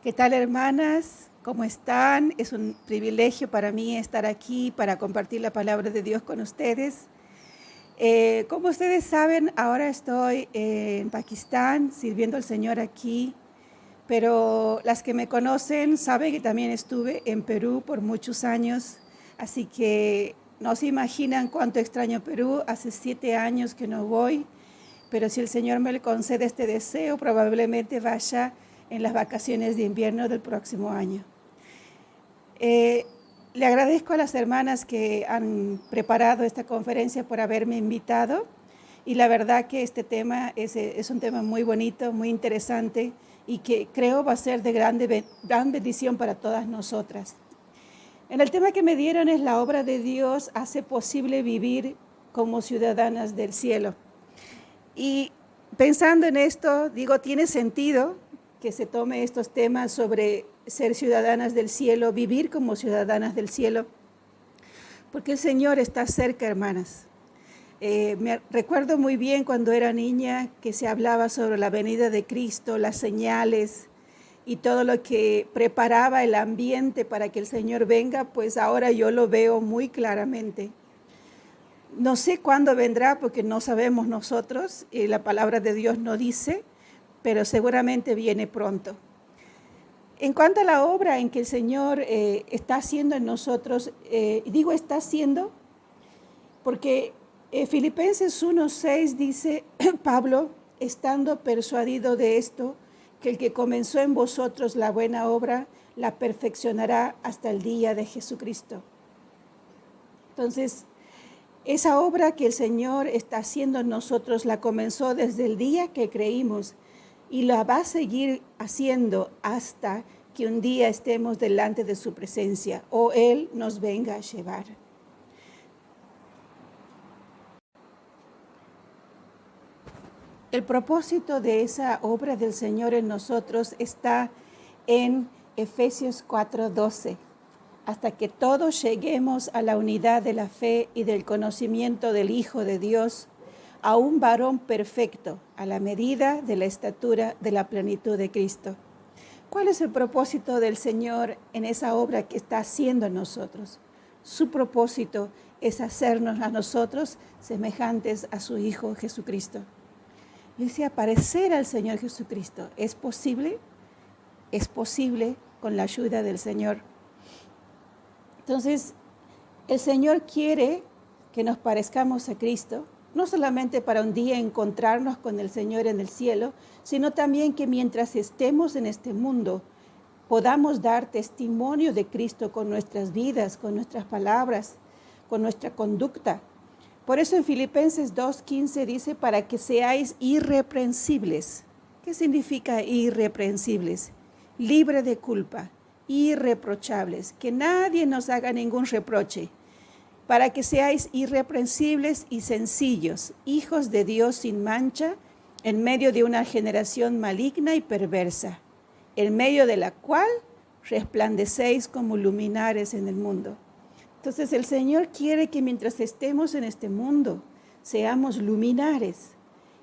¿Qué tal, hermanas? ¿Cómo están? Es un privilegio para mí estar aquí para compartir la palabra de Dios con ustedes. Como ustedes saben, ahora estoy en Pakistán sirviendo al Señor aquí, pero las que me conocen saben que también estuve en Perú por muchos años, así que no se imaginan cuánto extraño Perú. Hace 7 años que no voy, pero si el Señor me le concede este deseo, probablemente vaya en las vacaciones de invierno del próximo año. Eh, Le agradezco a las hermanas que han preparado esta conferencia por haberme invitado, y la verdad que este tema es un tema muy bonito, muy interesante, y que creo va a ser de gran bendición para todas nosotras. En el tema que me dieron es la obra de Dios hace posible vivir como ciudadanas del cielo. Y pensando en esto, digo, tiene sentido que se tome estos temas sobre ser ciudadanas del cielo, vivir como ciudadanas del cielo, porque el Señor está cerca, hermanas. Me recuerdo muy bien cuando era niña que se hablaba sobre la venida de Cristo, las señales y todo lo que preparaba el ambiente para que el Señor venga, pues ahora yo lo veo muy claramente. No sé cuándo vendrá porque no sabemos nosotros, la palabra de Dios no dice, pero seguramente viene pronto. En cuanto a la obra en que el Señor está haciendo en nosotros, digo está haciendo porque Filipenses 1:6 dice Pablo, estando persuadido de esto, que el que comenzó en vosotros la buena obra, la perfeccionará hasta el día de Jesucristo. Entonces, esa obra que el Señor está haciendo en nosotros la comenzó desde el día que creímos y la va a seguir haciendo hasta que un día estemos delante de su presencia o Él nos venga a llevar. El propósito de esa obra del Señor en nosotros está en Efesios 4:12. Hasta que todos lleguemos a la unidad de la fe y del conocimiento del Hijo de Dios, a un varón perfecto, a la medida de la estatura de la plenitud de Cristo. ¿Cuál es el propósito del Señor en esa obra que está haciendo en nosotros? Su propósito es hacernos a nosotros semejantes a su Hijo Jesucristo. Y decía, parecer al Señor Jesucristo. ¿Es posible? Es posible con la ayuda del Señor. Entonces, el Señor quiere que nos parezcamos a Cristo, no solamente para un día encontrarnos con el Señor en el cielo, sino también que mientras estemos en este mundo, podamos dar testimonio de Cristo con nuestras vidas, con nuestras palabras, con nuestra conducta. Por eso en Filipenses 2:15 dice, para que seáis irreprensibles. ¿Qué significa irreprensibles? Libre de culpa, irreprochables, que nadie nos haga ningún reproche, para que seáis irreprensibles y sencillos, hijos de Dios sin mancha, en medio de una generación maligna y perversa, en medio de la cual resplandecéis como luminares en el mundo. Entonces el Señor quiere que mientras estemos en este mundo, seamos luminares,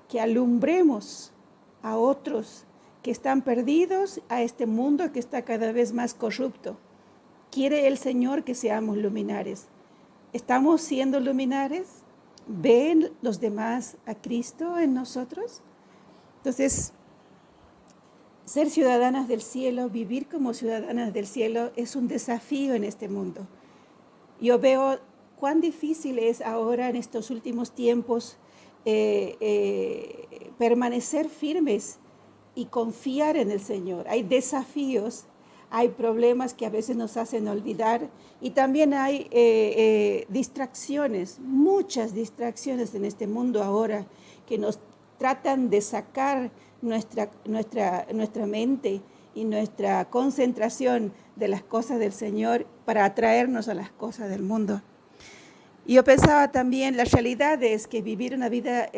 que alumbremos a otros que están perdidos, a este mundo que está cada vez más corrupto. Quiere el Señor que seamos luminares. ¿Estamos siendo luminares? ¿Ven los demás a Cristo en nosotros? Entonces, ser ciudadanas del cielo, vivir como ciudadanas del cielo es un desafío en este mundo. Yo veo cuán difícil es ahora en estos últimos tiempos permanecer firmes y confiar en el Señor. Hay desafíos, hay problemas que a veces nos hacen olvidar y también hay distracciones, muchas distracciones en este mundo ahora que nos tratan de sacar nuestra mente y nuestra concentración de las cosas del Señor para atraernos a las cosas del mundo. Y yo pensaba también, la realidad es que vivir una vida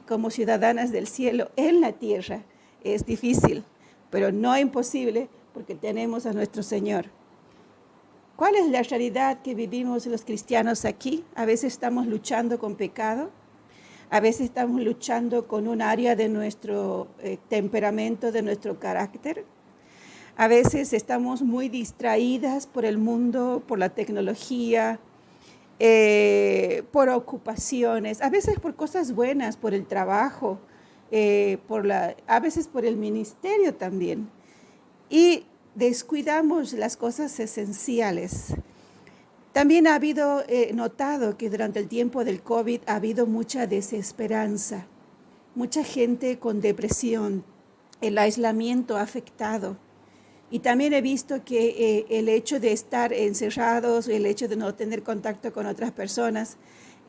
como ciudadanas del cielo en la tierra es difícil, pero no imposible porque tenemos a nuestro Señor. ¿Cuál es la realidad que vivimos los cristianos aquí? A veces estamos luchando con pecado, a veces estamos luchando con un área de nuestro temperamento, de nuestro carácter. A veces estamos muy distraídas por el mundo, por la tecnología, por ocupaciones, a veces por cosas buenas, por el trabajo, a veces por el ministerio también. Y descuidamos las cosas esenciales. También ha habido, notado que durante el tiempo del COVID ha habido mucha desesperanza, mucha gente con depresión, el aislamiento ha afectado. Y también he visto que el hecho de estar encerrados, el hecho de no tener contacto con otras personas,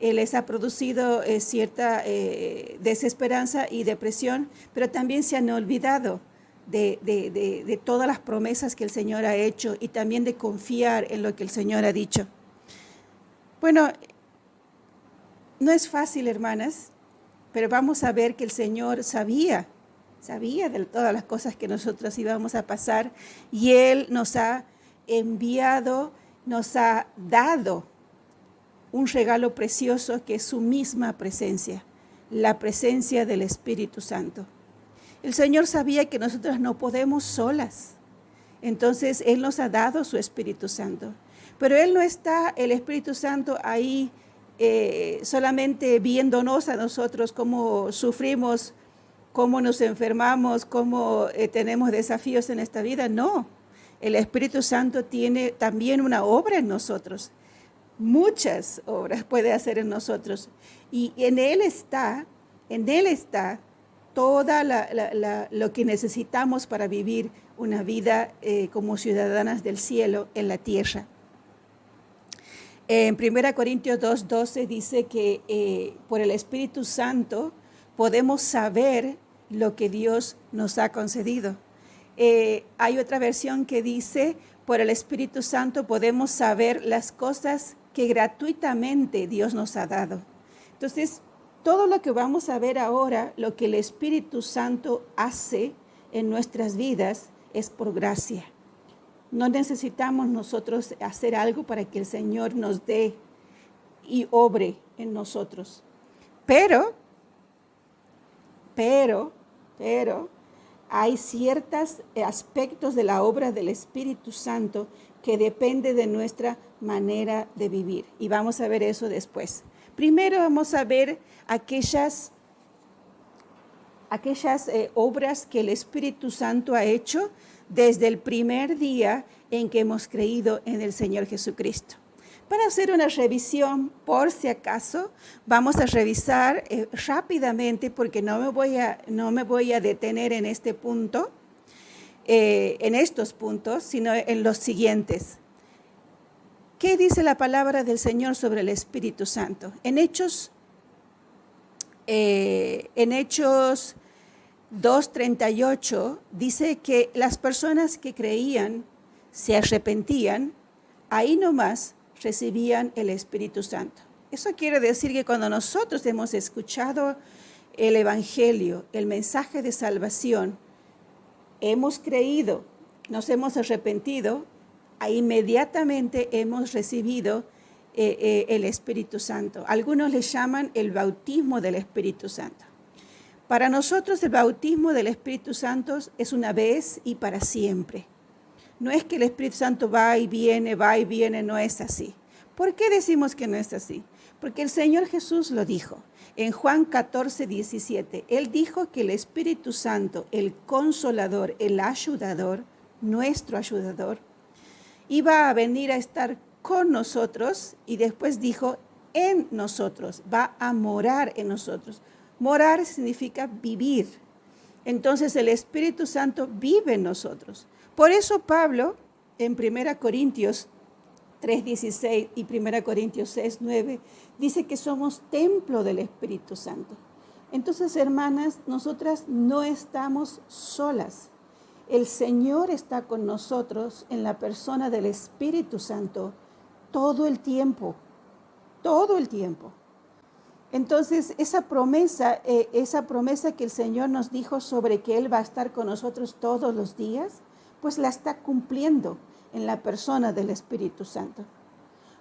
les ha producido cierta desesperanza y depresión, pero también se han olvidado de todas las promesas que el Señor ha hecho y también de confiar en lo que el Señor ha dicho. Bueno, no es fácil, hermanas, pero vamos a ver que el Señor sabía de todas las cosas que nosotros íbamos a pasar y Él nos ha enviado, nos ha dado un regalo precioso que es su misma presencia, la presencia del Espíritu Santo. El Señor sabía que nosotros no podemos solas, entonces Él nos ha dado su Espíritu Santo, pero Él no está, el Espíritu Santo, ahí solamente viéndonos a nosotros cómo sufrimos, cómo nos enfermamos, cómo tenemos desafíos en esta vida. No, el Espíritu Santo tiene también una obra en nosotros. Muchas obras puede hacer en nosotros. Y en Él está toda lo que necesitamos para vivir una vida como ciudadanas del cielo en la tierra. En 1 Corintios 2:12 dice que por el Espíritu Santo podemos saber lo que Dios nos ha concedido. Hay otra versión que dice, por el Espíritu Santo podemos saber las cosas que gratuitamente Dios nos ha dado. Entonces, todo lo que vamos a ver ahora, lo que el Espíritu Santo hace en nuestras vidas es por gracia. No necesitamos nosotros hacer algo para que el Señor nos dé y obre en nosotros. Pero hay ciertos aspectos de la obra del Espíritu Santo que depende de nuestra manera de vivir. Y vamos a ver eso después. Primero vamos a ver aquellas obras que el Espíritu Santo ha hecho desde el primer día en que hemos creído en el Señor Jesucristo. Para hacer una revisión, por si acaso, vamos a revisar rápidamente, porque no me voy a detener en este punto, en estos puntos, sino en los siguientes. ¿Qué dice la palabra del Señor sobre el Espíritu Santo? En Hechos 2:38 dice que las personas que creían, se arrepentían, ahí nomás recibían el Espíritu Santo. Eso quiere decir que cuando nosotros hemos escuchado el Evangelio, el mensaje de salvación, hemos creído, nos hemos arrepentido, inmediatamente hemos recibido el Espíritu Santo. Algunos le llaman el bautismo del Espíritu Santo. Para nosotros el bautismo del Espíritu Santo es una vez y para siempre. No es que el Espíritu Santo va y viene, no es así. ¿Por qué decimos que no es así? Porque el Señor Jesús lo dijo en Juan 14:17. Él dijo que el Espíritu Santo, el Consolador, el ayudador, nuestro ayudador, iba a venir a estar con nosotros y después dijo en nosotros, va a morar en nosotros. Morar significa vivir. Entonces el Espíritu Santo vive en nosotros. Por eso Pablo en 1 Corintios 3:16 y 1 Corintios 6:9 dice que somos templo del Espíritu Santo. Entonces, hermanas, nosotras no estamos solas. El Señor está con nosotros en la persona del Espíritu Santo todo el tiempo. Entonces, esa promesa que el Señor nos dijo sobre que Él va a estar con nosotros todos los días, pues la está cumpliendo en la persona del Espíritu Santo.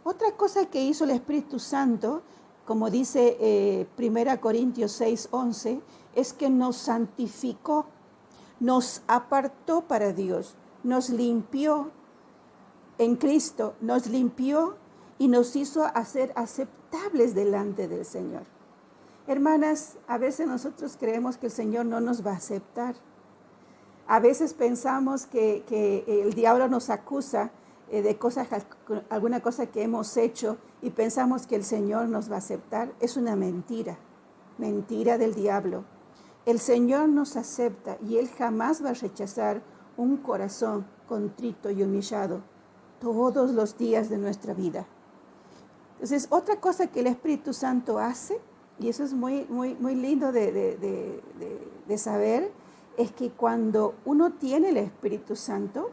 Otra cosa que hizo el Espíritu Santo, como dice 1 Corintios 6:11, es que nos santificó, nos apartó para Dios, nos limpió en Cristo, nos limpió y nos hizo hacer aceptables delante del Señor. Hermanas, a veces nosotros creemos que el Señor no nos va a aceptar. A veces pensamos que el diablo nos acusa de alguna cosa que hemos hecho y pensamos que el Señor nos va a aceptar. Es una mentira del diablo. El Señor nos acepta y Él jamás va a rechazar un corazón contrito y humillado todos los días de nuestra vida. Entonces, otra cosa que el Espíritu Santo hace, y eso es muy lindo de saber, es que cuando uno tiene el Espíritu Santo,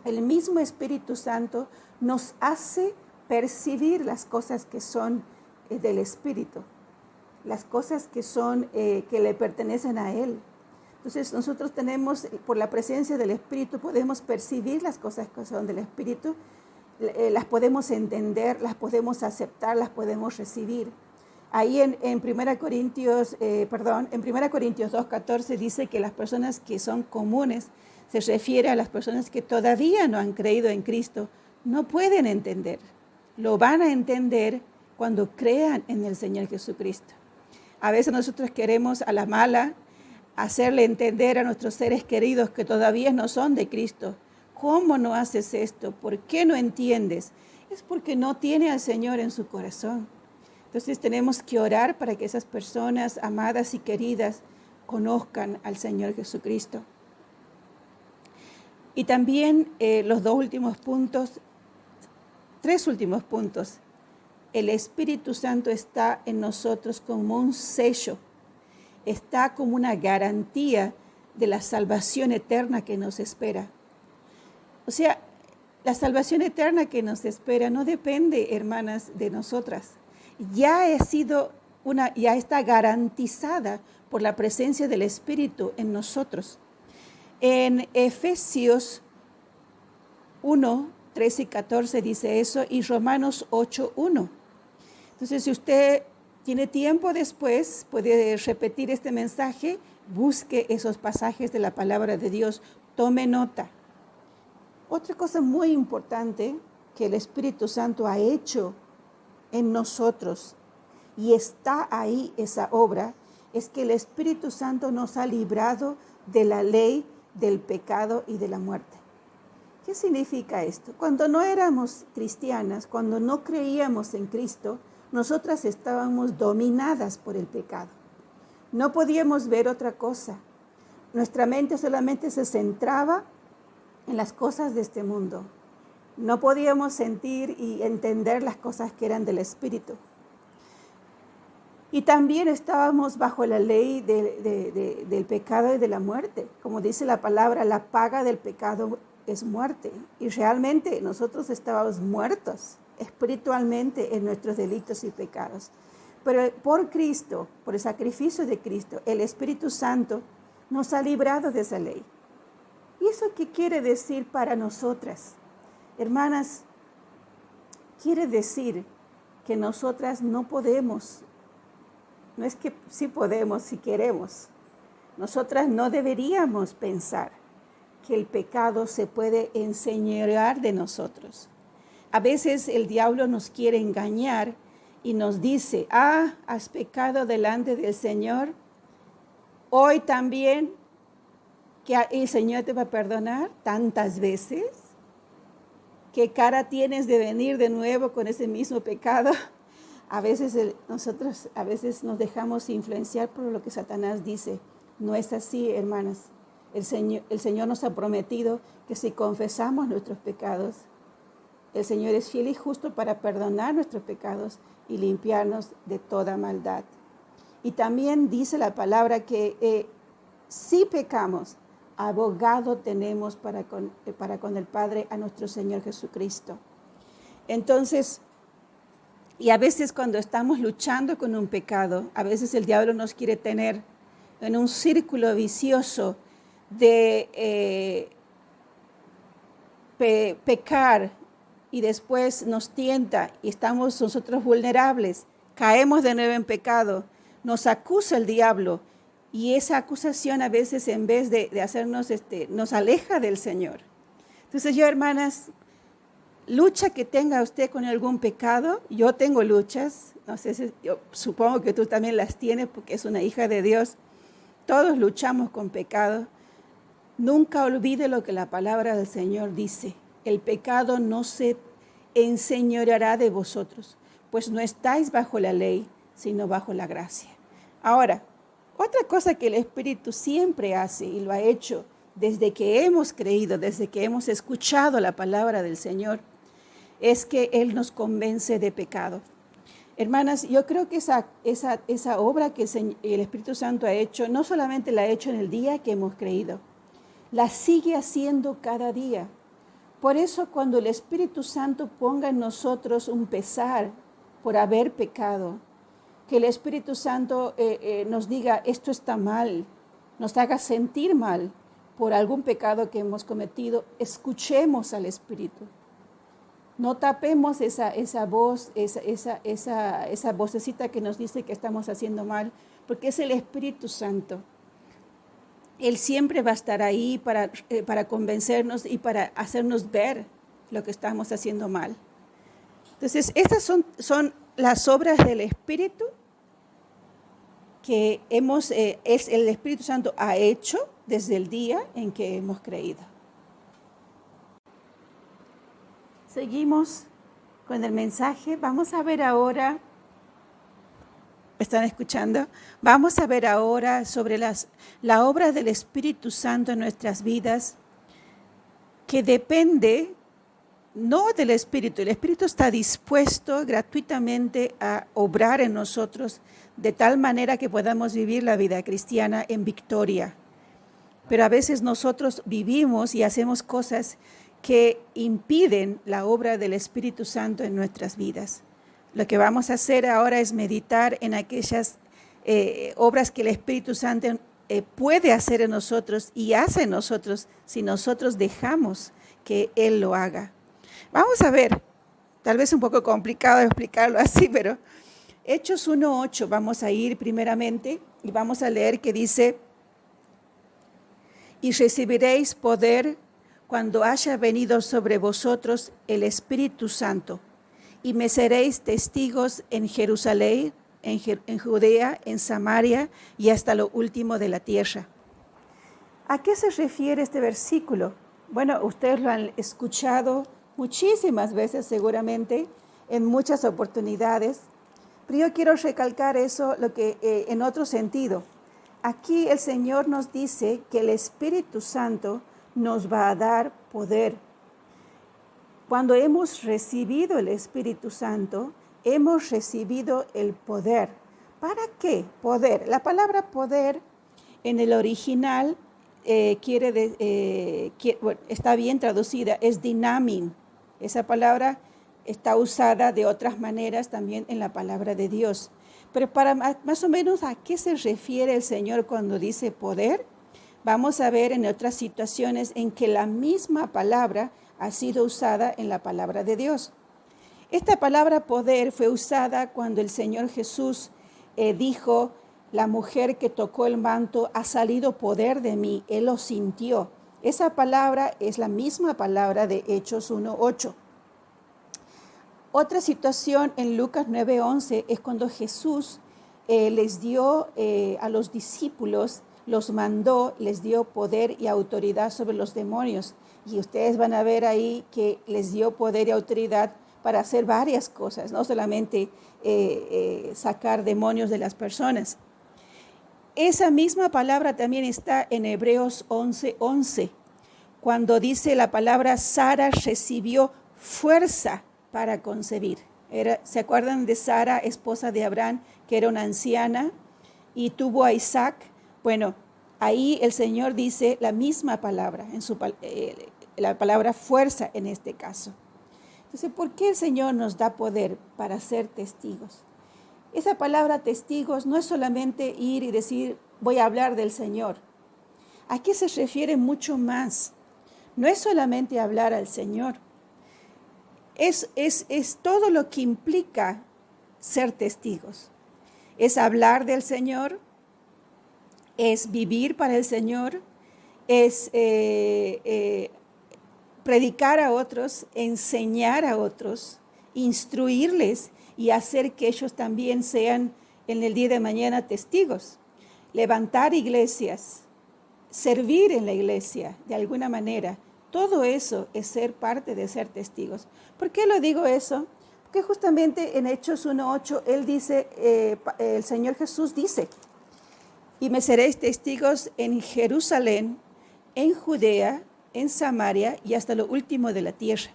el mismo Espíritu Santo nos hace percibir las cosas que son del Espíritu, las cosas que son que le pertenecen a Él. Entonces nosotros tenemos, por la presencia del Espíritu, podemos percibir las cosas que son del Espíritu, las podemos entender, las podemos aceptar, las podemos recibir. Ahí en 1 Corintios 2:14 dice que las personas que son comunes, se refiere a las personas que todavía no han creído en Cristo, no pueden entender. Lo van a entender cuando crean en el Señor Jesucristo. A veces nosotros queremos a la mala hacerle entender a nuestros seres queridos que todavía no son de Cristo. ¿Cómo no haces esto? ¿Por qué no entiendes? Es porque no tiene al Señor en su corazón. Entonces tenemos que orar para que esas personas amadas y queridas conozcan al Señor Jesucristo. Y también los tres últimos puntos. El Espíritu Santo está en nosotros como un sello, está como una garantía de la salvación eterna que nos espera. O sea, la salvación eterna que nos espera no depende, hermanas, de nosotras. Ya está garantizada por la presencia del Espíritu en nosotros. En Efesios 1:13 y 14 dice eso, y Romanos 8:1. Entonces, si usted tiene tiempo después, puede repetir este mensaje, busque esos pasajes de la palabra de Dios, tome nota. Otra cosa muy importante que el Espíritu Santo ha hecho en nosotros, y está ahí esa obra, es que el Espíritu Santo nos ha librado de la ley, del pecado y de la muerte. ¿Qué significa esto? Cuando no éramos cristianas, cuando no creíamos en Cristo, nosotras estábamos dominadas por el pecado. No podíamos ver otra cosa. Nuestra mente solamente se centraba en las cosas de este mundo. No podíamos sentir y entender las cosas que eran del Espíritu. Y también estábamos bajo la ley del pecado y de la muerte. Como dice la palabra, la paga del pecado es muerte. Y realmente nosotros estábamos muertos espiritualmente en nuestros delitos y pecados. Pero por Cristo, por el sacrificio de Cristo, el Espíritu Santo nos ha librado de esa ley. ¿Y eso qué quiere decir para nosotras? Hermanas, quiere decir que nosotras no podemos, no es que sí podemos si queremos, nosotras no deberíamos pensar que el pecado se puede enseñorear de nosotros. A veces el diablo nos quiere engañar y nos dice, has pecado delante del Señor, hoy también que el Señor te va a perdonar tantas veces. ¿Qué cara tienes de venir de nuevo con ese mismo pecado? Nosotros a veces nos dejamos influenciar por lo que Satanás dice. No es así, hermanas. El Señor nos ha prometido que si confesamos nuestros pecados, el Señor es fiel y justo para perdonar nuestros pecados y limpiarnos de toda maldad. Y también dice la palabra que si pecamos, abogado tenemos para con el Padre a nuestro Señor Jesucristo. Entonces, y a veces cuando estamos luchando con un pecado, a veces el diablo nos quiere tener en un círculo vicioso de pecar y después nos tienta y estamos nosotros vulnerables, caemos de nuevo en pecado, nos acusa el diablo Y esa acusación a veces en vez de hacernos, nos aleja del Señor. Entonces yo, hermanas, lucha que tenga usted con algún pecado, yo tengo luchas, no sé si, yo supongo que tú también las tienes porque es una hija de Dios. Todos luchamos con pecado. Nunca olvide lo que la palabra del Señor dice. El pecado no se enseñoreará de vosotros, pues no estáis bajo la ley, sino bajo la gracia. Ahora, otra cosa que el Espíritu siempre hace y lo ha hecho desde que hemos creído, desde que hemos escuchado la palabra del Señor, es que Él nos convence de pecado. Hermanas, yo creo que esa obra que el Espíritu Santo ha hecho, no solamente la ha hecho en el día que hemos creído, la sigue haciendo cada día. Por eso cuando el Espíritu Santo ponga en nosotros un pesar por haber pecado, que el Espíritu Santo nos diga esto está mal, nos haga sentir mal por algún pecado que hemos cometido, escuchemos al Espíritu. No tapemos esa voz, esa vocecita que nos dice que estamos haciendo mal, porque es el Espíritu Santo. Él siempre va a estar ahí para convencernos y para hacernos ver lo que estamos haciendo mal. Entonces, estas son las obras del Espíritu que el Espíritu Santo ha hecho desde el día en que hemos creído. Seguimos con el mensaje. Vamos a ver ahora, ¿me están escuchando? Vamos a ver ahora sobre la obra del Espíritu Santo en nuestras vidas, que depende no del Espíritu. El Espíritu está dispuesto gratuitamente a obrar en nosotros de tal manera que podamos vivir la vida cristiana en victoria. Pero a veces nosotros vivimos y hacemos cosas que impiden la obra del Espíritu Santo en nuestras vidas. Lo que vamos a hacer ahora es meditar en aquellas obras que el Espíritu Santo puede hacer en nosotros y hace en nosotros si nosotros dejamos que Él lo haga. Vamos a ver, tal vez un poco complicado explicarlo así, pero Hechos 1:8 vamos a ir primeramente y vamos a leer que dice: y recibiréis poder cuando haya venido sobre vosotros el Espíritu Santo, y me seréis testigos en Jerusalén, en Judea, en Samaria y hasta lo último de la tierra. ¿A qué se refiere este versículo? Bueno, ustedes lo han escuchado muchísimas veces seguramente, en muchas oportunidades, pero yo quiero recalcar eso en otro sentido. Aquí el Señor nos dice que el Espíritu Santo nos va a dar poder. Cuando hemos recibido el Espíritu Santo, hemos recibido el poder. ¿Para qué? Poder. La palabra poder en el original está bien traducida, es dinamin. Esa palabra está usada de otras maneras también en la palabra de Dios. Pero para más o menos a qué se refiere el Señor cuando dice poder, vamos a ver en otras situaciones en que la misma palabra ha sido usada en la palabra de Dios. Esta palabra poder fue usada cuando el Señor Jesús dijo: la mujer que tocó el manto, ha salido poder de mí. Él lo sintió. Esa palabra es la misma palabra de Hechos 1:8. Otra situación en Lucas 9:11 es cuando Jesús les dio a los discípulos, los mandó, les dio poder y autoridad sobre los demonios. Y ustedes van a ver ahí que les dio poder y autoridad para hacer varias cosas, no solamente sacar demonios de las personas. Esa misma palabra también está en Hebreos 11:11, cuando dice la palabra: Sara recibió fuerza para concebir. ¿Se acuerdan de Sara, esposa de Abraham, que era una anciana y tuvo a Isaac? Bueno, ahí el Señor dice la misma palabra, la palabra fuerza en este caso. Entonces, ¿por qué el Señor nos da poder para ser testigos? Esa palabra testigos no es solamente ir y decir, voy a hablar del Señor. Aquí se refiere mucho más. No es solamente hablar al Señor. Es todo lo que implica ser testigos. Es hablar del Señor, es vivir para el Señor, es predicar a otros, enseñar a otros, instruirles y hacer que ellos también sean en el día de mañana testigos. Levantar iglesias, servir en la iglesia de alguna manera. Todo eso es ser parte de ser testigos. ¿Por qué lo digo eso? Porque justamente en Hechos 1:8 él dice, el Señor Jesús dice, y me seréis testigos en Jerusalén, en Judea, en Samaria y hasta lo último de la tierra.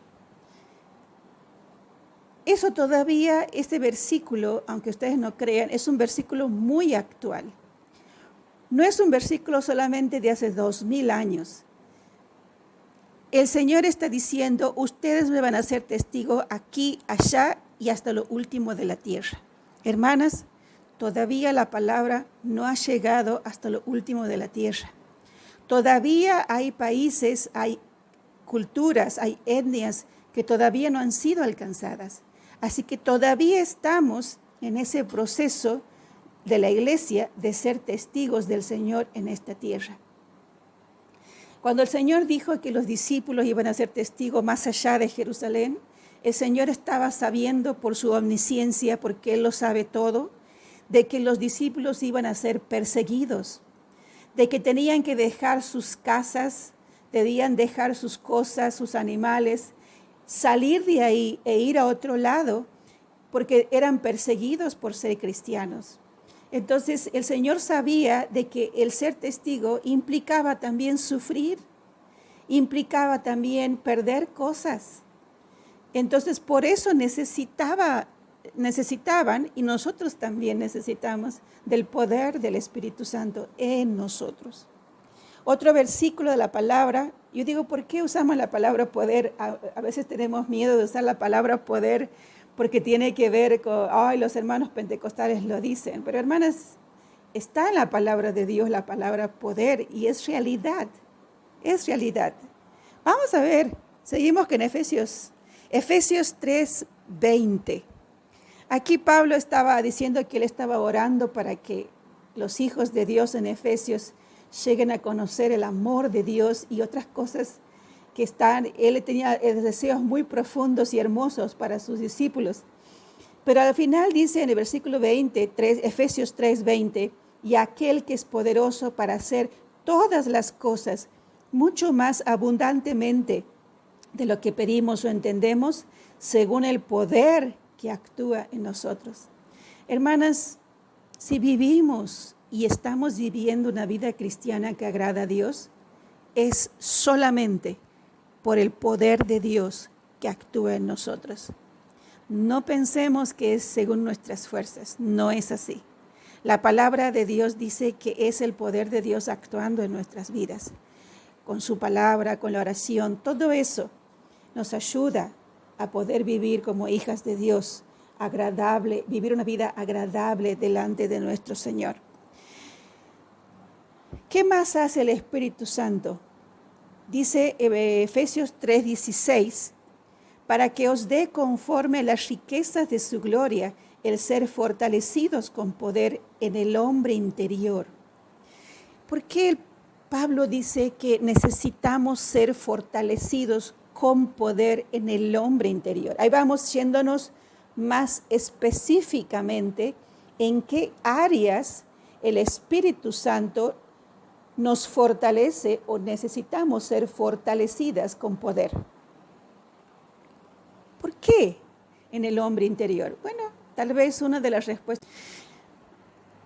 Eso todavía, este versículo, aunque ustedes no crean, es un versículo muy actual. No es un versículo solamente de hace 2000 años. El Señor está diciendo, ustedes me van a ser testigos aquí, allá y hasta lo último de la tierra. Hermanas, todavía la palabra no ha llegado hasta lo último de la tierra. Todavía hay países, hay culturas, hay etnias que todavía no han sido alcanzadas. Así que todavía estamos en ese proceso de la iglesia de ser testigos del Señor en esta tierra. Cuando el Señor dijo que los discípulos iban a ser testigos más allá de Jerusalén, el Señor estaba sabiendo por su omnisciencia, porque Él lo sabe todo, de que los discípulos iban a ser perseguidos, de que tenían que dejar sus casas, debían dejar sus cosas, sus animales, salir de ahí e ir a otro lado, porque eran perseguidos por ser cristianos. Entonces el Señor sabía de que el ser testigo implicaba también sufrir, implicaba también perder cosas. Entonces por eso necesitaban, y nosotros también necesitamos del poder del Espíritu Santo en nosotros. Otro versículo de la palabra, yo digo, ¿por qué usamos la palabra poder? A veces tenemos miedo de usar la palabra poder porque tiene que ver con, los hermanos pentecostales lo dicen. Pero hermanas, está en la palabra de Dios la palabra poder y es realidad, es realidad. Vamos a ver, seguimos con Efesios 3:20. Aquí Pablo estaba diciendo que él estaba orando para que los hijos de Dios en Efesios lleguen a conocer el amor de Dios y otras cosas que él tenía deseos muy profundos y hermosos para sus discípulos. Pero al final dice en el versículo 20, Efesios 3:20, y aquel que es poderoso para hacer todas las cosas mucho más abundantemente de lo que pedimos o entendemos, según el poder que actúa en nosotros. Hermanas, si vivimos y estamos viviendo una vida cristiana que agrada a Dios, es solamente por el poder de Dios que actúa en nosotros. No pensemos que es según nuestras fuerzas, no es así. La palabra de Dios dice que es el poder de Dios actuando en nuestras vidas. Con su palabra, con la oración, todo eso nos ayuda a poder vivir como hijas de Dios, vivir una vida agradable delante de nuestro Señor. ¿Qué más hace el Espíritu Santo? Dice Efesios 3:16, para que os dé conforme a las riquezas de su gloria el ser fortalecidos con poder en el hombre interior. ¿Por qué Pablo dice que necesitamos ser fortalecidos con poder en el hombre interior? Ahí vamos yéndonos más específicamente en qué áreas el Espíritu Santo nos fortalece o necesitamos ser fortalecidas con poder. ¿Por qué en el hombre interior? Bueno, tal vez una de las respuestas.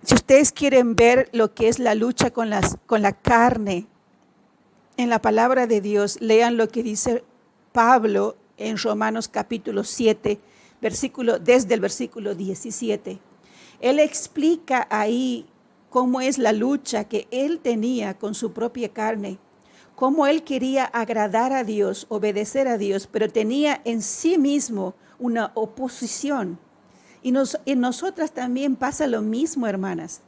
Si ustedes quieren ver lo que es la lucha con la carne en la palabra de Dios, lean lo que dice Pablo en Romanos capítulo 7, desde el versículo 17. Él explica ahí cómo es la lucha que él tenía con su propia carne, cómo él quería agradar a Dios, obedecer a Dios, pero tenía en sí mismo una oposición. Y en nosotras también pasa lo mismo, hermanas.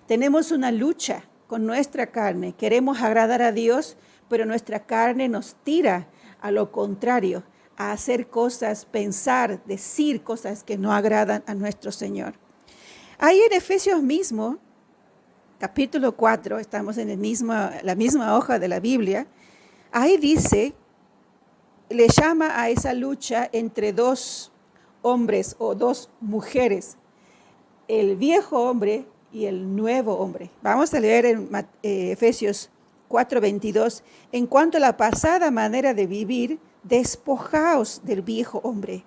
Tenemos una lucha con nuestra carne, queremos agradar a Dios, pero nuestra carne nos tira a lo contrario, a hacer cosas, pensar, decir cosas que no agradan a nuestro Señor. Ahí en Efesios mismo, capítulo 4, estamos en la misma hoja de la Biblia, ahí dice, le llama a esa lucha entre dos hombres o dos mujeres, el viejo hombre y el nuevo hombre. Vamos a leer en Efesios 4:22, en cuanto a la pasada manera de vivir, despojaos del viejo hombre,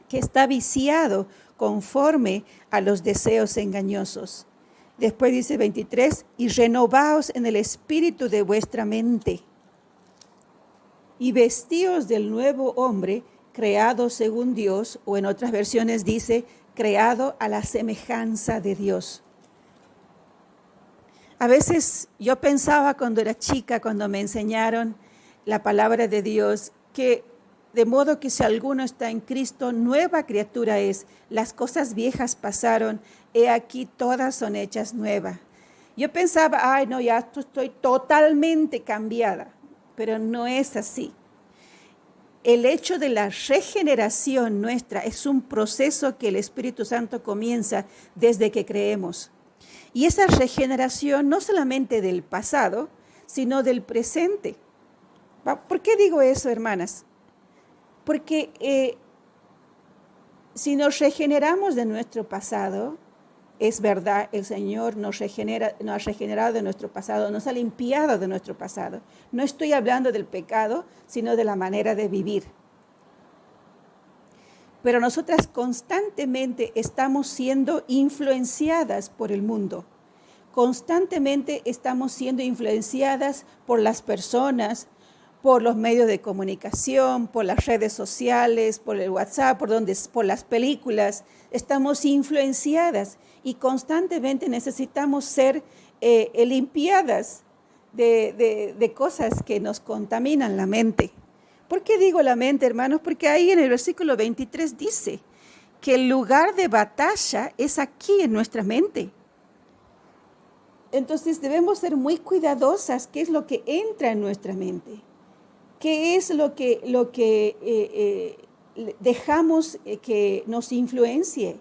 que está viciado conforme a los deseos engañosos. Después dice 23, y renovaos en el espíritu de vuestra mente, y vestíos del nuevo hombre, creado según Dios, o en otras versiones dice, creado a la semejanza de Dios. A veces yo pensaba cuando era chica, cuando me enseñaron la palabra de Dios, que de modo que si alguno está en Cristo, nueva criatura es. Las cosas viejas pasaron, he aquí todas son hechas nuevas. Yo pensaba, ay no, ya estoy totalmente cambiada, pero no es así. El hecho de la regeneración nuestra es un proceso que el Espíritu Santo comienza desde que creemos. Y esa regeneración no solamente del pasado, sino del presente. ¿Por qué digo eso, hermanas? Porque si nos regeneramos de nuestro pasado, es verdad, el Señor nos ha regenerado de nuestro pasado, nos ha limpiado de nuestro pasado. No estoy hablando del pecado, sino de la manera de vivir. Pero nosotras constantemente estamos siendo influenciadas por el mundo. Constantemente estamos siendo influenciadas por las personas, por los medios de comunicación, por las redes sociales, por el WhatsApp, por las películas. Estamos influenciadas y constantemente necesitamos ser limpiadas de cosas que nos contaminan la mente. ¿Por qué digo la mente, hermanos? Porque ahí en el versículo 23 dice que el lugar de batalla es aquí en nuestra mente. Entonces debemos ser muy cuidadosas qué es lo que entra en nuestra mente, qué es lo que dejamos que nos influencie.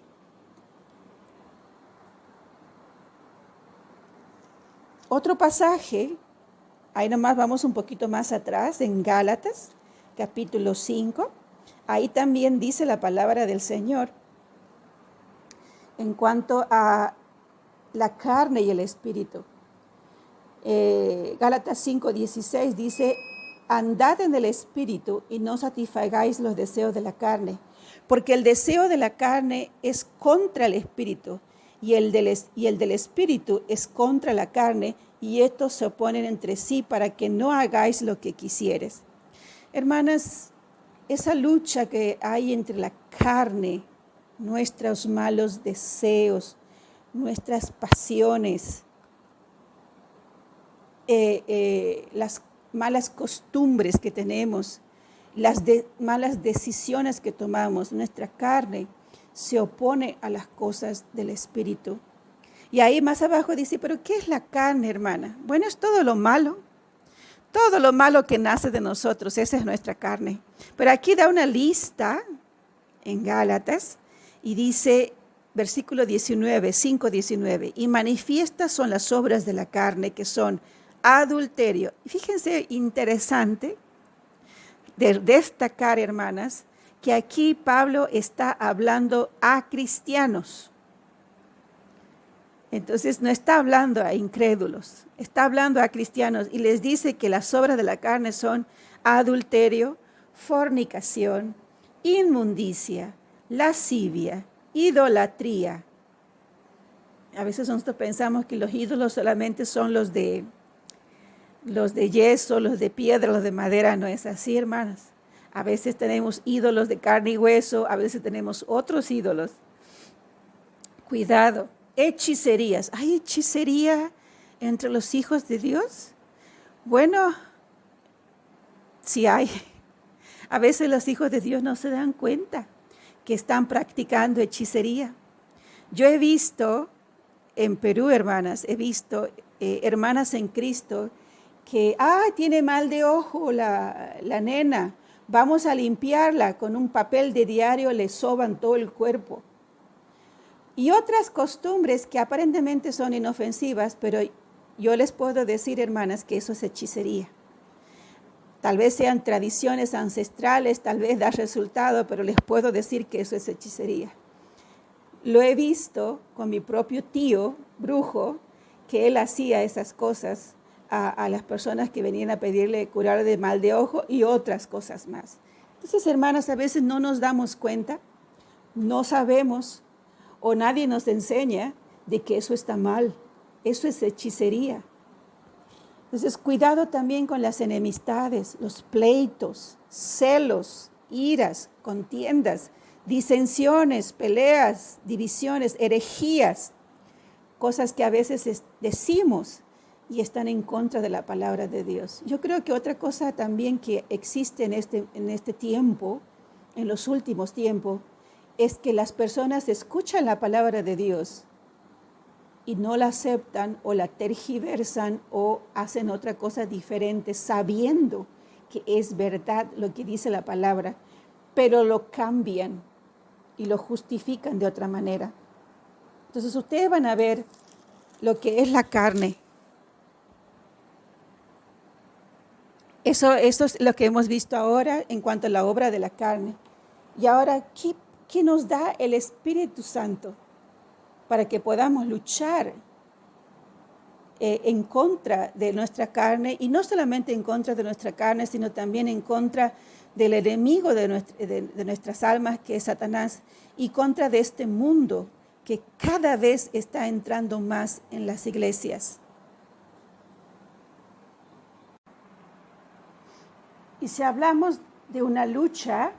Otro pasaje, ahí nomás vamos un poquito más atrás, en Gálatas, capítulo 5, ahí también dice la palabra del Señor en cuanto a la carne y el espíritu. Gálatas 5:16 dice, andad en el espíritu y no satisfagáis los deseos de la carne, porque el deseo de la carne es contra el espíritu y el del espíritu es contra la carne, y estos se oponen entre sí para que no hagáis lo que quisieres. Hermanas, esa lucha que hay entre la carne, nuestros malos deseos, nuestras pasiones, las malas costumbres que tenemos, las malas decisiones que tomamos, nuestra carne se opone a las cosas del Espíritu. Y ahí más abajo dice, ¿pero qué es la carne, hermana? Bueno, es todo lo malo que nace de nosotros, esa es nuestra carne. Pero aquí da una lista en Gálatas y dice, versículo 19, 5:19, y manifiestas son las obras de la carne, que son adulterio. Y fíjense, interesante de destacar, hermanas, que aquí Pablo está hablando a cristianos. Entonces no está hablando a incrédulos, está hablando a cristianos y les dice que las obras de la carne son adulterio, fornicación, inmundicia, lascivia, idolatría. A veces nosotros pensamos que los ídolos solamente son los de yeso, los de piedra, los de madera. No es así, hermanas. A veces tenemos ídolos de carne y hueso, a veces tenemos otros ídolos. Cuidado. Hechicerías. ¿Hay hechicería entre los hijos de Dios? Bueno, sí hay. A veces los hijos de Dios no se dan cuenta que están practicando hechicería. Yo he visto en Perú, hermanas, hermanas en Cristo que, tiene mal de ojo la nena, vamos a limpiarla, con un papel de diario le soban todo el cuerpo. y otras costumbres que aparentemente son inofensivas, pero yo les puedo decir, hermanas, que eso es hechicería. Tal vez sean tradiciones ancestrales, tal vez da resultado, pero les puedo decir que eso es hechicería. Lo he visto con mi propio tío, brujo, que él hacía esas cosas a las personas que venían a pedirle curar de mal de ojo y otras cosas más. Entonces, hermanas, a veces no nos damos cuenta, no sabemos o nadie nos enseña de que eso está mal. Eso es hechicería. Entonces, cuidado también con las enemistades, los pleitos, celos, iras, contiendas, disensiones, peleas, divisiones, herejías, cosas que a veces decimos y están en contra de la palabra de Dios. Yo creo que otra cosa también que existe en este tiempo, en los últimos tiempos, es que las personas escuchan la palabra de Dios y no la aceptan o la tergiversan o hacen otra cosa diferente, sabiendo que es verdad lo que dice la palabra, pero lo cambian y lo justifican de otra manera. Entonces ustedes van a ver lo que es la carne. Eso es lo que hemos visto ahora en cuanto a la obra de la carne. Y ahora, ¿qué nos da el Espíritu Santo para que podamos luchar en contra de nuestra carne? Y no solamente en contra de nuestra carne, sino también en contra del enemigo de nuestras almas, que es Satanás, y contra de este mundo que cada vez está entrando más en las iglesias. Y si hablamos de una lucha,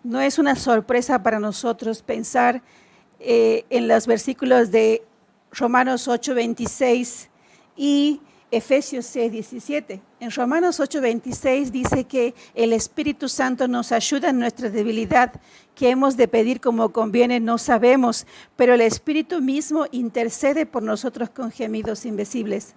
no es una sorpresa para nosotros pensar en los versículos de Romanos 8:26 y Efesios 6:17. En Romanos 8:26 dice que el Espíritu Santo nos ayuda en nuestra debilidad, que hemos de pedir como conviene, no sabemos, pero el Espíritu mismo intercede por nosotros con gemidos invisibles.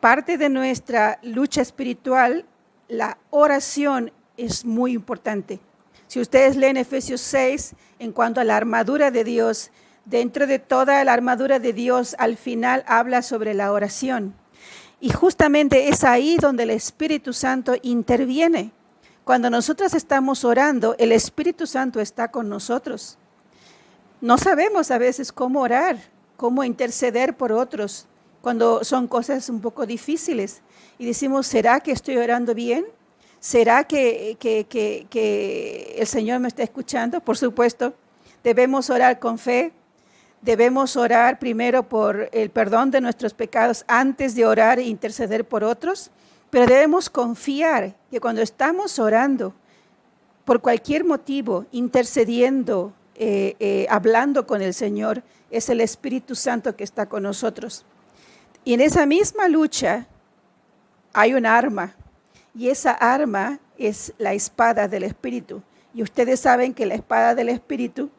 Parte de nuestra lucha espiritual, la oración es muy importante. Si ustedes leen Efesios 6, en cuanto a la armadura de Dios, dentro de toda la armadura de Dios, al final habla sobre la oración. Y justamente es ahí donde el Espíritu Santo interviene. Cuando nosotros estamos orando, el Espíritu Santo está con nosotros. No sabemos a veces cómo orar, cómo interceder por otros, cuando son cosas un poco difíciles. Y decimos, ¿será que estoy orando bien? ¿Será que el Señor me está escuchando? Por supuesto, debemos orar con fe. Debemos orar primero por el perdón de nuestros pecados antes de orar e interceder por otros. Pero debemos confiar que cuando estamos orando, por cualquier motivo, intercediendo, hablando con el Señor, es el Espíritu Santo que está con nosotros. Y en esa misma lucha hay un arma, y esa arma es la espada del Espíritu. Y ustedes saben que la espada del Espíritu,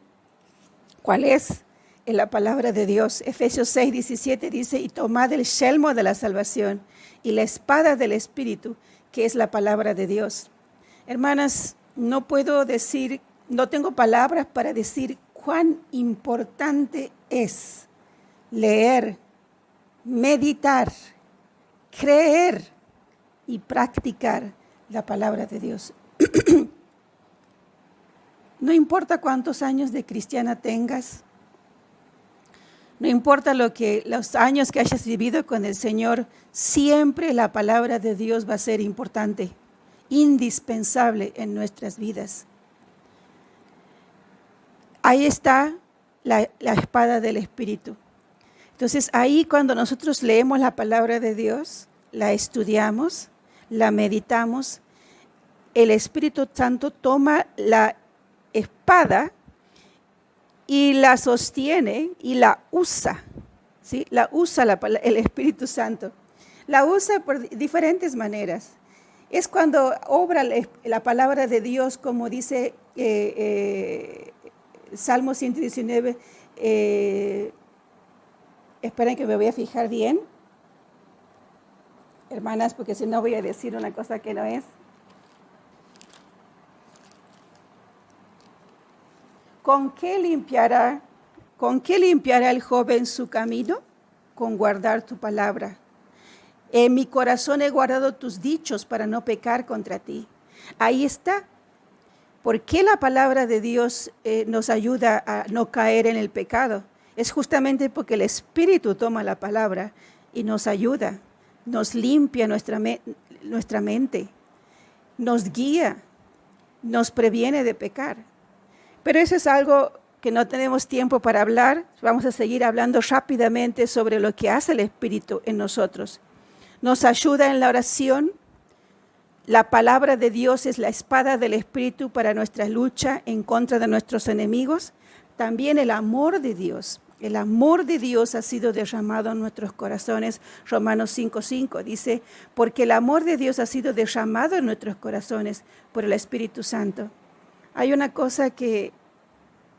¿cuál es? Es la palabra de Dios. Efesios 6:17 dice, y tomad el yelmo de la salvación y la espada del Espíritu, que es la palabra de Dios. Hermanas, no tengo palabras para decir cuán importante es leer, meditar, creer y practicar la palabra de Dios. No importa cuántos años de cristiana tengas, no importa los años que hayas vivido con el Señor, siempre la palabra de Dios va a ser importante, indispensable en nuestras vidas. Ahí está la espada del Espíritu. Entonces, ahí cuando nosotros leemos la palabra de Dios, la estudiamos, la meditamos, el Espíritu Santo toma la espada y la sostiene y la usa, ¿sí? La usa el Espíritu Santo. La usa por diferentes maneras. Es cuando obra la palabra de Dios, como dice Salmo 119, esperen que me voy a fijar bien, hermanas, porque si no voy a decir una cosa que no es. ¿Con qué limpiará el joven su camino? Con guardar tu palabra. En mi corazón he guardado tus dichos para no pecar contra ti. Ahí está. ¿Por qué la palabra de Dios nos ayuda a no caer en el pecado? Es justamente porque el Espíritu toma la palabra y nos ayuda, nos limpia nuestra mente, nos guía, nos previene de pecar. Pero eso es algo que no tenemos tiempo para hablar. Vamos a seguir hablando rápidamente sobre lo que hace el Espíritu en nosotros. Nos ayuda en la oración. La palabra de Dios es la espada del Espíritu para nuestra lucha en contra de nuestros enemigos. También el amor de Dios. El amor de Dios ha sido derramado en nuestros corazones. Romanos 5:5 dice, porque el amor de Dios ha sido derramado en nuestros corazones por el Espíritu Santo. Hay una cosa que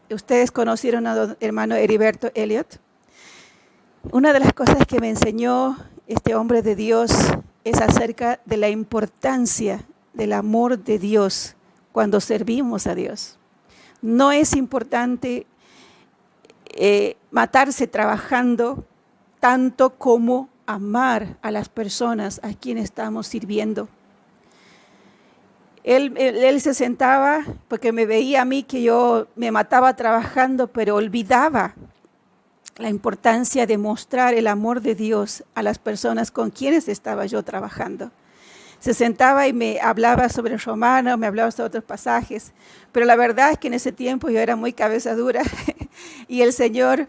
ustedes conocieron a hermano Heriberto Elliot. Una de las cosas que me enseñó este hombre de Dios es acerca de la importancia del amor de Dios cuando servimos a Dios. No es importante matarse trabajando tanto como amar a las personas a quienes estamos sirviendo. Él se sentaba porque me veía a mí que yo me mataba trabajando, pero olvidaba la importancia de mostrar el amor de Dios a las personas con quienes estaba yo trabajando. Se sentaba y me hablaba sobre Romano, me hablaba sobre otros pasajes, pero la verdad es que en ese tiempo yo era muy cabeza dura y el Señor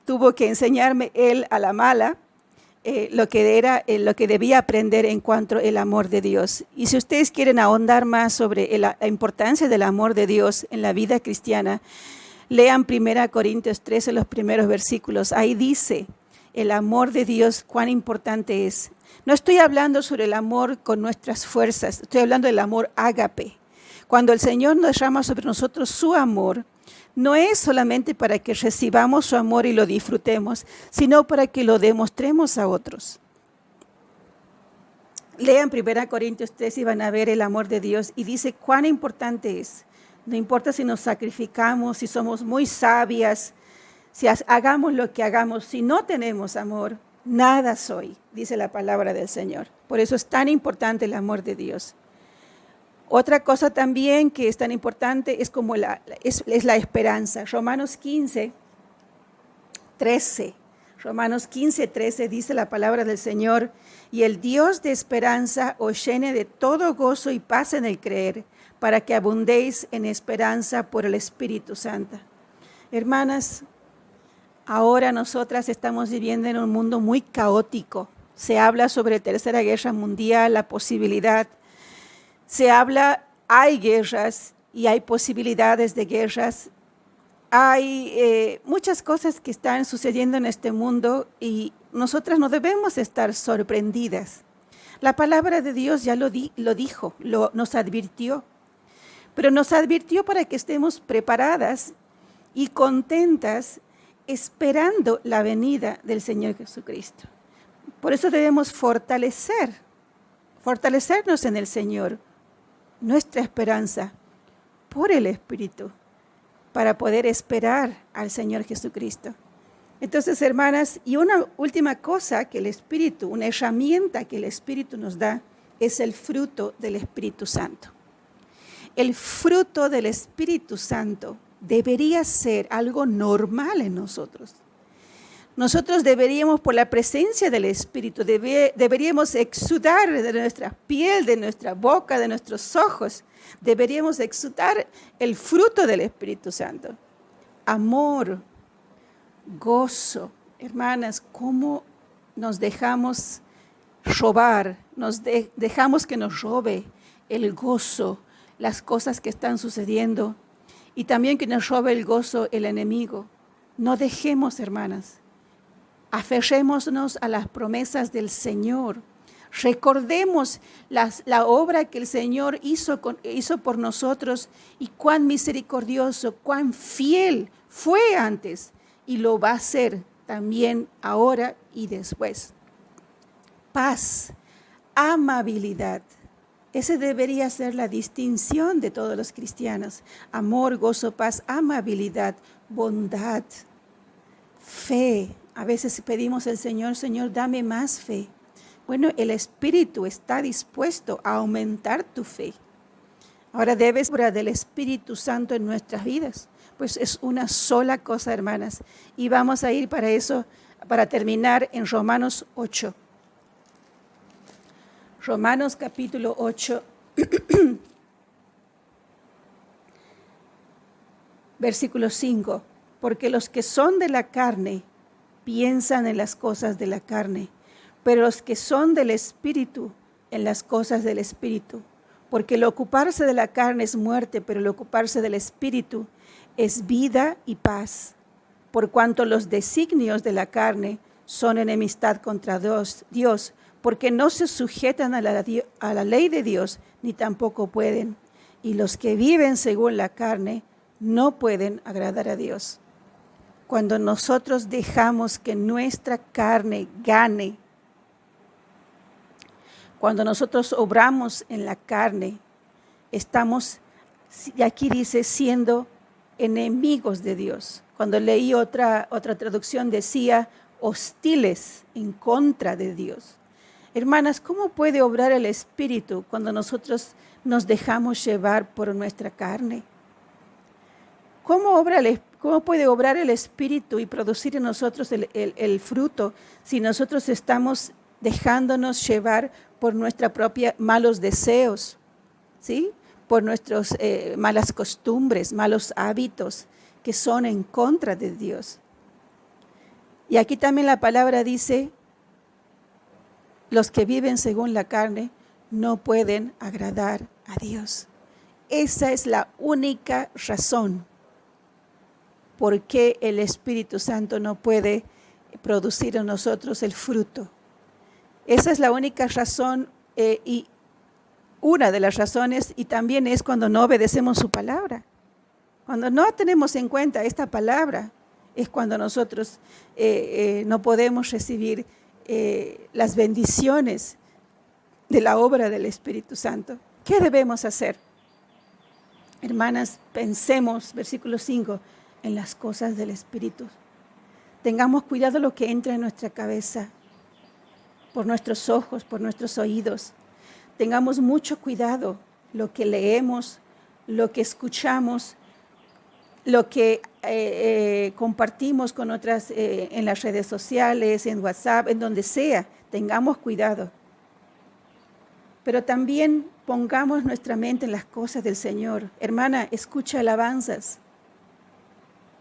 tuvo que enseñarme él a la mala lo que debía aprender en cuanto al amor de Dios. Y si ustedes quieren ahondar más sobre la importancia del amor de Dios en la vida cristiana, lean 1 Corintios 13, los primeros versículos. Ahí dice el amor de Dios, cuán importante es. No estoy hablando sobre el amor con nuestras fuerzas, estoy hablando del amor ágape. Cuando el Señor nos derrama sobre nosotros su amor, no es solamente para que recibamos su amor y lo disfrutemos, sino para que lo demostremos a otros. Lean 1 Corintios 13 y van a ver el amor de Dios y dice cuán importante es. No importa si nos sacrificamos, si somos muy sabias, si hagamos lo que hagamos, si no tenemos amor, nada soy, dice la palabra del Señor. Por eso es tan importante el amor de Dios. Otra cosa también que es tan importante es como es la esperanza. Romanos 15, 13 dice la palabra del Señor, y el Dios de esperanza os llene de todo gozo y paz en el creer, para que abundéis en esperanza por el Espíritu Santo. Hermanas, ahora nosotras estamos viviendo en un mundo muy caótico. Se habla sobre Tercera Guerra Mundial, la posibilidad. Hay guerras y hay posibilidades de guerras. Hay muchas cosas que están sucediendo en este mundo y nosotras no debemos estar sorprendidas. La palabra de Dios ya lo dijo, nos advirtió. Pero nos advirtió para que estemos preparadas y contentas esperando la venida del Señor Jesucristo. Por eso debemos fortalecernos en el Señor, nuestra esperanza por el Espíritu, para poder esperar al Señor Jesucristo. Entonces, hermanas, y una última cosa que el Espíritu, una herramienta que el Espíritu nos da, es el fruto del Espíritu Santo. El fruto del Espíritu Santo debería ser algo normal en nosotros. Nosotros deberíamos, por la presencia del Espíritu, deberíamos exudar de nuestra piel, de nuestra boca, de nuestros ojos. Deberíamos exudar el fruto del Espíritu Santo. Amor, gozo. Hermanas, ¿cómo nos dejamos robar? Dejamos que nos robe el gozo, las cosas que están sucediendo. Y también que nos robe el gozo el enemigo. No dejemos, hermanas. Aferrémonos a las promesas del Señor. Recordemos la obra que el Señor hizo por nosotros y cuán misericordioso, cuán fiel fue antes y lo va a ser también ahora y después. Paz, amabilidad, Esa debería ser la distinción de todos los cristianos. Amor, gozo, paz, amabilidad, bondad, fe. A veces pedimos al Señor, Señor, dame más fe. Bueno, el Espíritu está dispuesto a aumentar tu fe. Ahora debes obrar del Espíritu Santo en nuestras vidas. Pues es una sola cosa, hermanas. Y vamos a ir para eso, para terminar en Romanos 8. Romanos capítulo 8, versículo 5. Porque los que son de la carne piensan en las cosas de la carne, pero los que son del Espíritu en las cosas del Espíritu. Porque el ocuparse de la carne es muerte, pero el ocuparse del Espíritu es vida y paz. Por cuanto los designios de la carne son enemistad contra Dios, porque no se sujetan a la ley de Dios, ni tampoco pueden. Y los que viven según la carne no pueden agradar a Dios. Cuando nosotros dejamos que nuestra carne gane, cuando nosotros obramos en la carne, estamos, y aquí dice, siendo enemigos de Dios. Cuando leí otra traducción decía, hostiles en contra de Dios. Hermanas, ¿cómo puede obrar el Espíritu cuando nosotros nos dejamos llevar por nuestra carne? ¿Cómo puede obrar el Espíritu y producir en nosotros el fruto si nosotros estamos dejándonos llevar por nuestra propia malos deseos, ¿sí? Por nuestras malas costumbres, malos hábitos que son en contra de Dios? Y aquí también la palabra dice, los que viven según la carne no pueden agradar a Dios. Esa es la única razón por qué el Espíritu Santo no puede producir en nosotros el fruto. Esa es la única razón y una de las razones, y también es cuando no obedecemos su palabra. Cuando no tenemos en cuenta esta palabra, es cuando nosotros no podemos recibir las bendiciones de la obra del Espíritu Santo. ¿Qué debemos hacer? Hermanas, pensemos, versículo 5, en las cosas del Espíritu. Tengamos cuidado lo que entra en nuestra cabeza, por nuestros ojos, por nuestros oídos. Tengamos mucho cuidado lo que leemos, lo que escuchamos, lo que compartimos con otras en las redes sociales, en WhatsApp, en donde sea. Tengamos cuidado. Pero también pongamos nuestra mente en las cosas del Señor. Hermana, escucha alabanzas.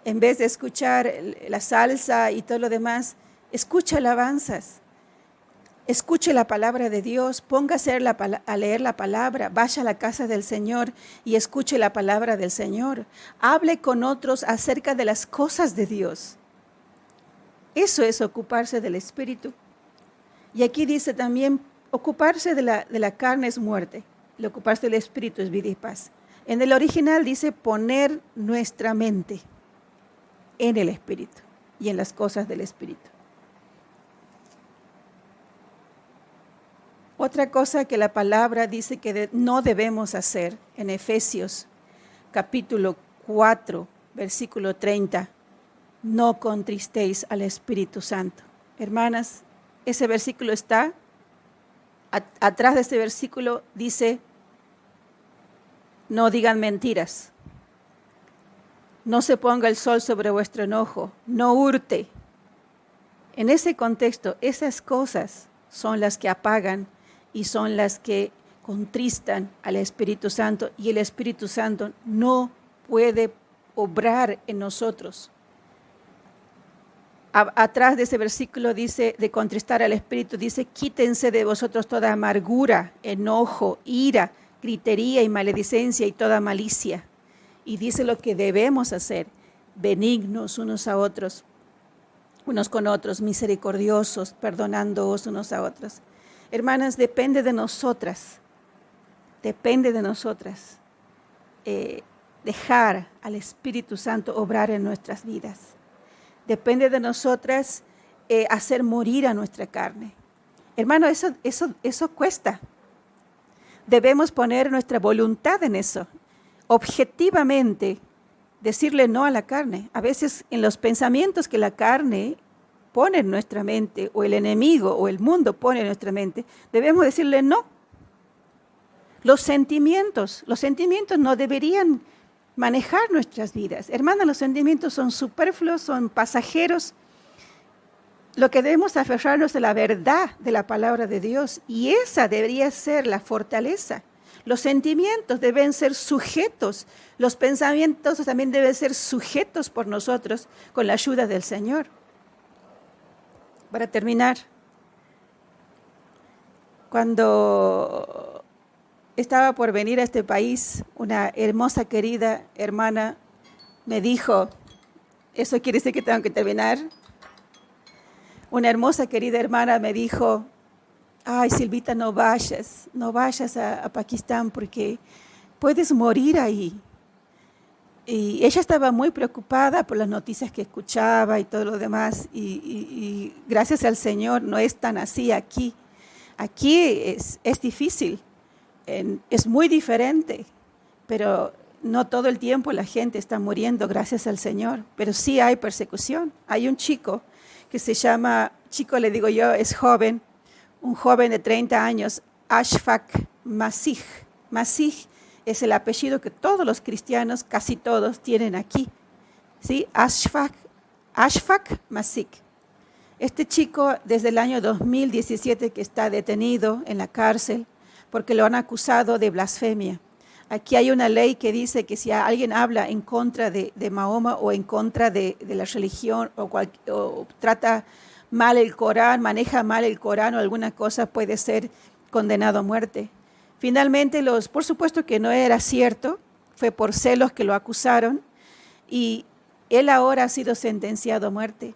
En vez de escuchar la salsa y todo lo demás, escucha alabanzas. Escuche la palabra de Dios, póngase a leer la palabra, vaya a la casa del Señor y escuche la palabra del Señor. Hable con otros acerca de las cosas de Dios. Eso es ocuparse del Espíritu. Y aquí dice también, ocuparse de la carne es muerte, el ocuparse del Espíritu es vida y paz. En el original dice poner nuestra mente en el Espíritu y en las cosas del Espíritu. Otra cosa que la palabra dice que no debemos hacer en Efesios capítulo 4, versículo 30, no contristéis al Espíritu Santo. Hermanas, ese versículo está, atrás de ese versículo dice, no digan mentiras, no se ponga el sol sobre vuestro enojo, no hurte. En ese contexto, esas cosas son las que apagan y son las que contristan al Espíritu Santo, y el Espíritu Santo no puede obrar en nosotros. Atrás de ese versículo dice, de contristar al Espíritu, dice, quítense de vosotros toda amargura, enojo, ira, gritería y maledicencia y toda malicia. Y dice lo que debemos hacer, benignos unos a otros, unos con otros, misericordiosos, perdonándoos unos a otros. Hermanas, depende de nosotras dejar al Espíritu Santo obrar en nuestras vidas. Depende de nosotras hacer morir a nuestra carne. Hermano, eso cuesta. debemos poner nuestra voluntad en eso, objetivamente, decirle no a la carne. A veces en los pensamientos que la carne pone en nuestra mente, o el enemigo o el mundo pone en nuestra mente, debemos decirle no. Los sentimientos no deberían manejar nuestras vidas. Hermanas, los sentimientos son superfluos, son pasajeros. Lo que debemos aferrarnos es la verdad de la palabra de Dios, y esa debería ser la fortaleza. Los sentimientos deben ser sujetos, los pensamientos también deben ser sujetos por nosotros con la ayuda del Señor. Para terminar, cuando estaba por venir a este país, una hermosa, querida hermana me dijo, ¿eso quiere decir que tengo que terminar? Una hermosa, querida hermana me dijo, ay, Silvita, no vayas a Pakistán porque puedes morir ahí. Y ella estaba muy preocupada por las noticias que escuchaba y todo lo demás, y gracias al Señor no es tan así aquí. Aquí es difícil, es muy diferente, pero no todo el tiempo la gente está muriendo, gracias al Señor, pero sí hay persecución. Hay un chico que se llama, chico le digo yo, es joven, un joven de 30 años, Ashfaq Masih. Masih es el apellido que todos los cristianos, casi todos, tienen aquí. ¿Sí? Ashfaq Masih. Este chico desde el año 2017 que está detenido en la cárcel porque lo han acusado de blasfemia. Aquí hay una ley que dice que si alguien habla en contra de Mahoma o en contra de la religión o trata mal el Corán, maneja mal el Corán o alguna cosa, puede ser condenado a muerte. Finalmente, por supuesto que no era cierto, fue por celos que lo acusaron y él ahora ha sido sentenciado a muerte.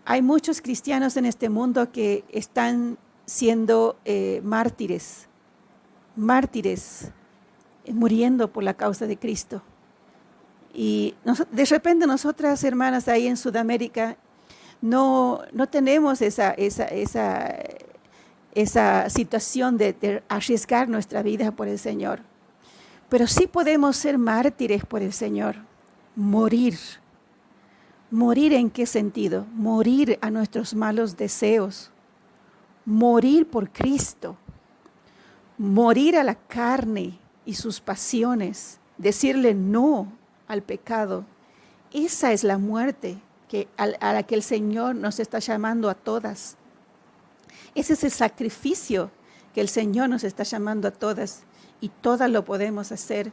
Hay muchos cristianos en este mundo que están siendo mártires, muriendo por la causa de Cristo. Y de repente nosotras, hermanas, ahí en Sudamérica, no tenemos esa situación de arriesgar nuestra vida por el Señor. Pero sí podemos ser mártires por el Señor, morir. ¿Morir en qué sentido? Morir a nuestros malos deseos, morir por Cristo, morir a la carne y sus pasiones, decirle no al pecado. Esa es la muerte a la que el Señor nos está llamando a todas. Ese es el sacrificio que el Señor nos está llamando a todas, y todas lo podemos hacer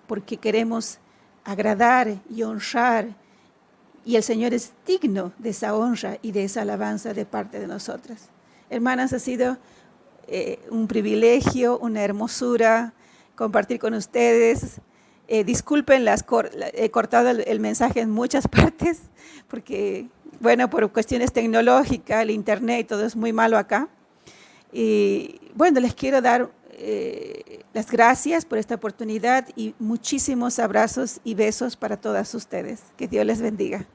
porque queremos agradar y honrar, y el Señor es digno de esa honra y de esa alabanza de parte de nosotras. Hermanas, ha sido un privilegio, una hermosura compartir con ustedes. Disculpen, he cortado el mensaje en muchas partes porque, bueno, por cuestiones tecnológicas, el internet y todo es muy malo acá. Y bueno, les quiero dar las gracias por esta oportunidad y muchísimos abrazos y besos para todas ustedes. Que Dios les bendiga.